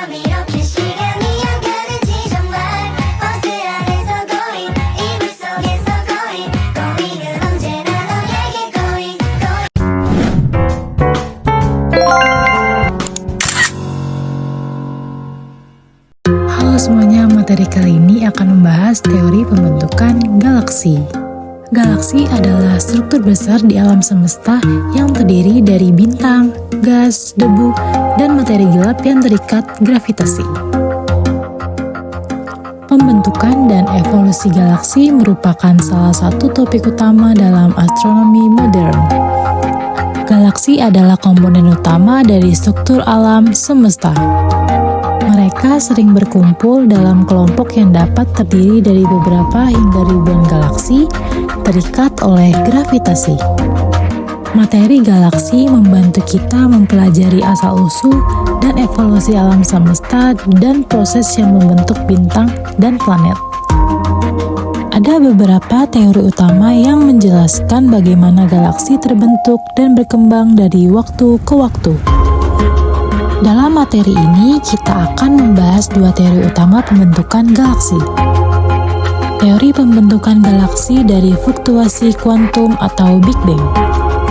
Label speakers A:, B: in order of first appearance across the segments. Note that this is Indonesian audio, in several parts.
A: 밤 이렇게 시간이 안 가는지 정말 버스 안에서 going 이불 속에서 going going은 언제나 너에게 going
B: Halo semuanya, materi kali ini akan membahas teori pembentukan galaksi. Galaksi adalah struktur besar di alam semesta yang terdiri dari bintang, gas, debu, dan materi gelap yang terikat gravitasi. Pembentukan dan evolusi galaksi merupakan salah satu topik utama dalam astronomi modern. Galaksi adalah komponen utama dari struktur alam semesta. Mereka sering berkumpul dalam kelompok yang dapat terdiri dari beberapa hingga ribuan galaksi terikat oleh gravitasi. Materi galaksi membantu kita mempelajari asal-usul dan evolusi alam semesta dan proses yang membentuk bintang dan planet. Ada beberapa teori utama yang menjelaskan bagaimana galaksi terbentuk dan berkembang dari waktu ke waktu. Dalam materi ini, kita akan membahas dua teori utama pembentukan galaksi. Teori pembentukan galaksi dari fluktuasi kuantum atau Big Bang.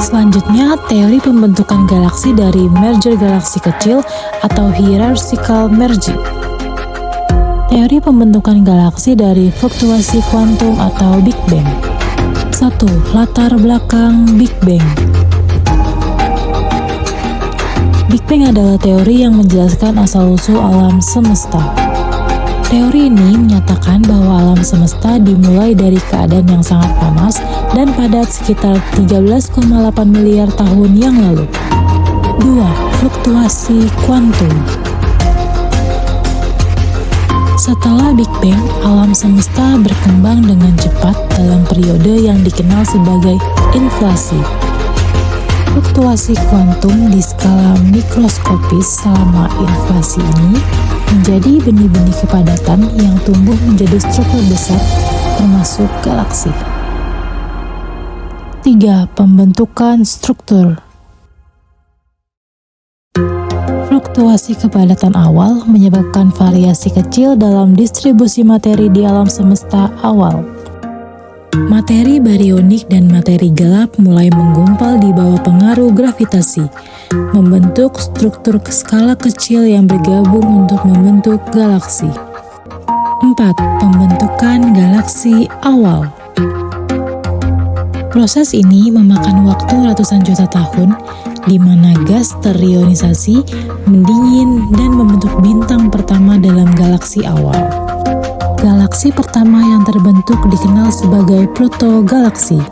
B: Selanjutnya, teori pembentukan galaksi dari merger galaksi kecil atau hierarchical merging. Teori pembentukan galaksi dari fluktuasi kuantum atau Big Bang. 1. Latar belakang Big Bang. Big Bang adalah teori yang menjelaskan asal-usul alam semesta. Teori ini menyatakan bahwa alam semesta dimulai dari keadaan yang sangat panas dan padat sekitar 13,8 miliar tahun yang lalu. 2. Fluktuasi kuantum. Setelah Big Bang, alam semesta berkembang dengan cepat dalam periode yang dikenal sebagai inflasi. Fluktuasi kuantum di skala mikroskopis selama inflasi ini menjadi benih-benih kepadatan yang tumbuh menjadi struktur besar termasuk galaksi. 3. Pembentukan struktur. Fluktuasi kepadatan awal menyebabkan variasi kecil dalam distribusi materi di alam semesta awal. Materi barionik dan materi gelap mulai menggumpal di bawah pengaruh gravitasi, membentuk struktur skala kecil yang bergabung untuk membentuk galaksi. 4. Pembentukan galaksi awal. Proses ini memakan waktu ratusan juta tahun, di mana gas terionisasi, mendingin, dan membentuk bintang pertama dalam galaksi awal. Galaksi pertama yang terbentuk dikenal sebagai protogalaksi.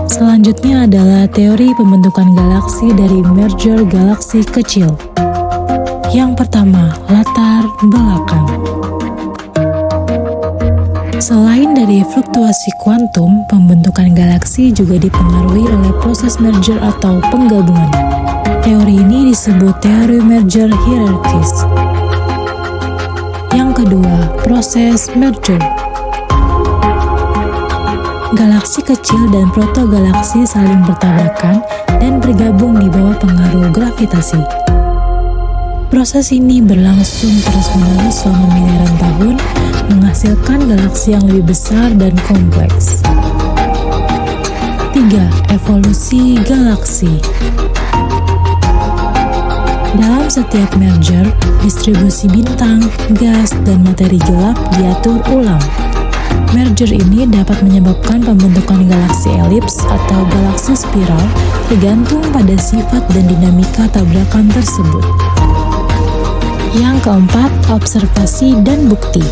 B: Selanjutnya adalah teori pembentukan galaksi dari merger galaksi kecil. Yang pertama, latar belakang. Selain dari fluktuasi kuantum, pembentukan galaksi juga dipengaruhi oleh proses merger atau penggabungan. Teori ini disebut teori merger hierarchies. Yang kedua, proses merger. Galaksi kecil dan protogalaksi saling bertabrakan dan bergabung di bawah pengaruh gravitasi. Proses ini berlangsung terus-menerus selama miliaran tahun, menghasilkan galaksi yang lebih besar dan kompleks. 3. Evolusi galaksi. Dalam setiap merger, distribusi bintang, gas, dan materi gelap diatur ulang. Merger ini dapat menyebabkan pembentukan galaksi elips atau galaksi spiral tergantung pada sifat dan dinamika tabrakan tersebut. Yang keempat, observasi dan bukti.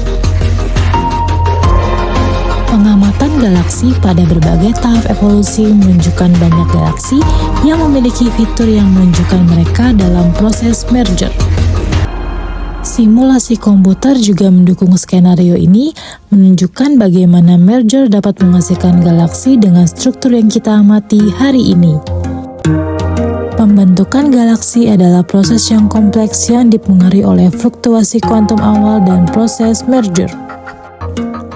B: Pengamatan galaksi pada berbagai tahap evolusi menunjukkan banyak galaksi yang memiliki fitur yang menunjukkan mereka dalam proses merger. Simulasi komputer juga mendukung skenario ini, menunjukkan bagaimana merger dapat menghasilkan galaksi dengan struktur yang kita amati hari ini. Pembentukan galaksi adalah proses yang kompleks yang dipengaruhi oleh fluktuasi kuantum awal dan proses merger.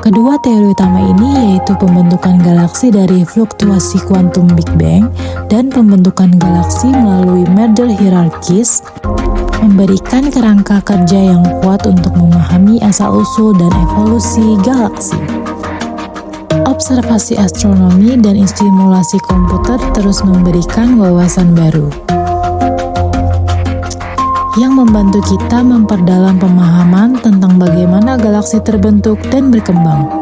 B: Kedua teori utama ini yaitu pembentukan galaksi dari fluktuasi kuantum Big Bang dan pembentukan galaksi melalui merger hierarchies memberikan kerangka kerja yang kuat untuk memahami asal-usul dan evolusi galaksi. Observasi astronomi dan stimulasi komputer terus memberikan wawasan baru yang membantu kita memperdalam pemahaman tentang bagaimana galaksi terbentuk dan berkembang.